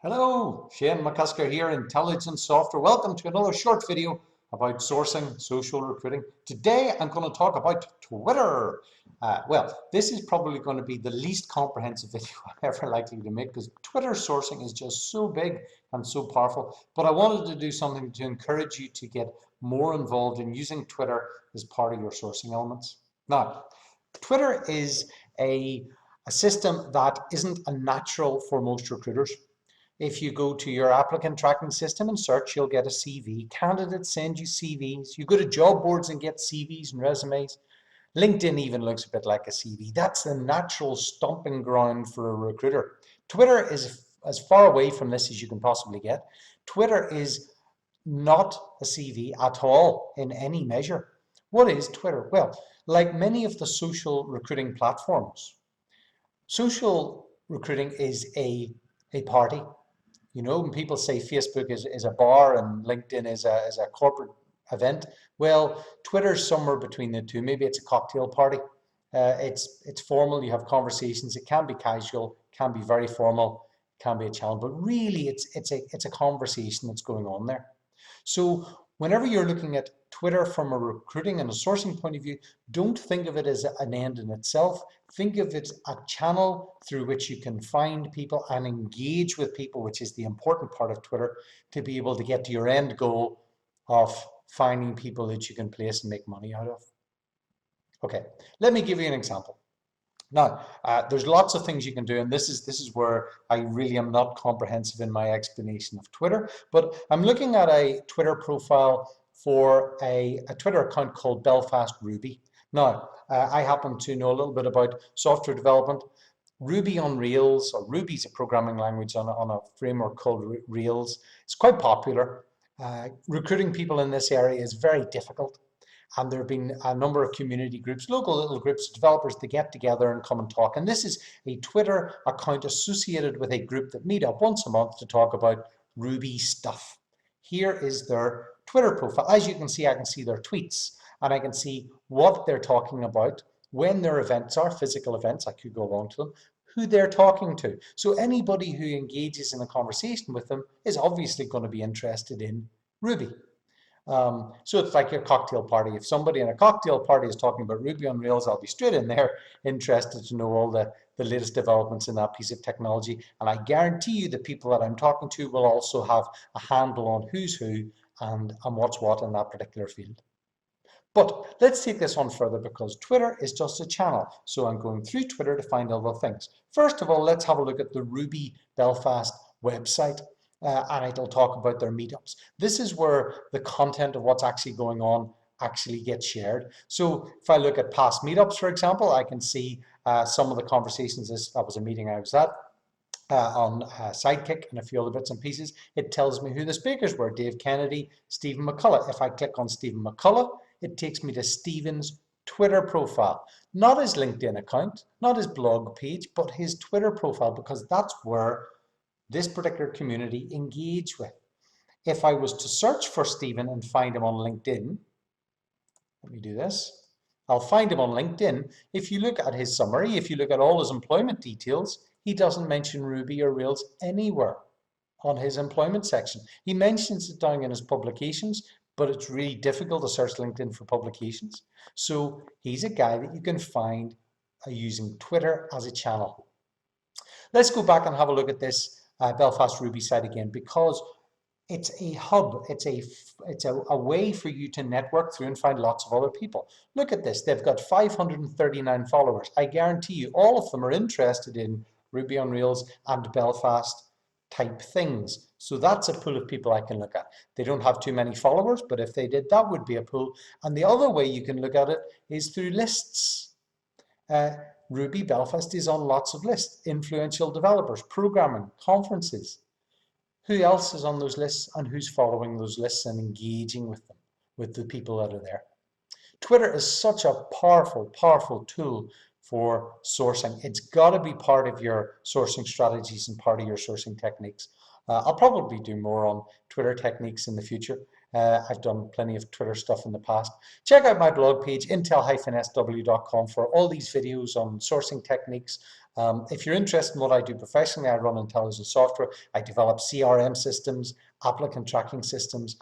Hello, Shane McCusker here, Intelligent Software. Welcome to another short video about sourcing social recruiting. Today I'm going to talk about Twitter. This is probably going to be the least comprehensive video I'm ever likely to make because Twitter sourcing is just so big and so powerful. But I wanted to do something to encourage you to get more involved in using Twitter as part of your sourcing elements. Now, Twitter is a system that isn't a natural for most recruiters. If you go to your applicant tracking system and search, you'll get a CV. Candidates send you CVs. You go to job boards and get CVs and resumes. LinkedIn even looks a bit like a CV. That's the natural stomping ground for a recruiter. Twitter is as far away from this as you can possibly get. Twitter is not a CV at all in any measure. What is Twitter? Well, like many of the social recruiting platforms, social recruiting is a party. You know, when people say Facebook is a bar and LinkedIn is a corporate event, well, Twitter's somewhere between the two. Maybe it's a cocktail party. It's formal. You have conversations. It can be casual, can be very formal, can be a challenge, but really it's a conversation that's going on there. So whenever you're looking at Twitter from a recruiting and a sourcing point of view, don't think of it as an end in itself. Think of it as a channel through which you can find people and engage with people, which is the important part of Twitter, to be able to get to your end goal of finding people that you can place and make money out of. Okay, let me give you an example. Now, there's lots of things you can do, and this is where I really am not comprehensive in my explanation of Twitter, but I'm looking at a Twitter profile for a Twitter account called Belfast Ruby. Now, I happen to know a little bit about software development. Ruby on Rails, or Ruby's a programming language on a framework called Rails. It's quite popular. Recruiting people in this area is very difficult. And there have been a number of community groups, local little groups of developers to get together and come and talk. And this is a Twitter account associated with a group that meet up once a month to talk about Ruby stuff. Here is their Twitter profile. As you can see, I can see their tweets and I can see what they're talking about, when their events are, physical events, I could go along to them, who they're talking to. So anybody who engages in a conversation with them is obviously going to be interested in Ruby. So it's like your cocktail party. If somebody in a cocktail party is talking about Ruby on Rails, I'll be straight in there interested to know all the latest developments in that piece of technology. And I guarantee you the people that I'm talking to will also have a handle on who's who and what's what in that particular field. But let's take this on further because Twitter is just a channel. So I'm going through Twitter to find other things. First of all, let's have a look at the Ruby Belfast website. And it'll talk about their meetups. This is where the content of what's actually going on actually gets shared. So if I look at past meetups, for example, I can see some of the conversations. That was a meeting I was at on Sidekick and a few other bits and pieces. It tells me who the speakers were: Dave Kennedy, Stephen McCullough. If I click on Stephen McCullough, it takes me to Stephen's Twitter profile, not his LinkedIn account, not his blog page, but his Twitter profile, because that's where this particular community engage with. If I was to search for Stephen and find him on LinkedIn, let me do this. I'll find him on LinkedIn. If you look at his summary, if you look at all his employment details, he doesn't mention Ruby or Rails anywhere on his employment section. He mentions it down in his publications, but it's really difficult to search LinkedIn for publications. So he's a guy that you can find using Twitter as a channel. Let's go back and have a look at this Belfast Ruby site again, because it's a hub. It's a way for you to network through and find lots of other people. Look at this. They've got 539 followers. I guarantee you all of them are interested in Ruby on Rails and Belfast type things. So that's a pool of people I can look at. They don't have too many followers, but if they did, that would be a pool. And the other way you can look at it is through lists. Ruby Belfast is on lots of lists: influential developers, programming, conferences. Who else is on those lists and who's following those lists and engaging with them, with the people that are there? Twitter is such a powerful, powerful tool for sourcing. It's got to be part of your sourcing strategies and part of your sourcing techniques. I'll probably do more on Twitter techniques in the future. I've done plenty of Twitter stuff in the past. Check out my blog page, intel-sw.com, for all these videos on sourcing techniques If you're interested in what I do professionally, I run intelligent software. I develop CRM systems, applicant tracking systems,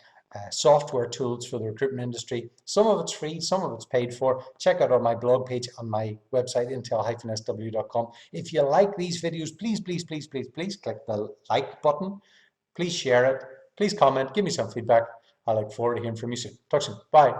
software tools for the recruitment industry. Some of it's free, some of it's paid for. Check out on my blog page on my website, intel-sw.com. If you like these videos, please click the like button. Please share it. Please comment. Give me some feedback. I look forward to hearing from you soon. Talk soon. Bye.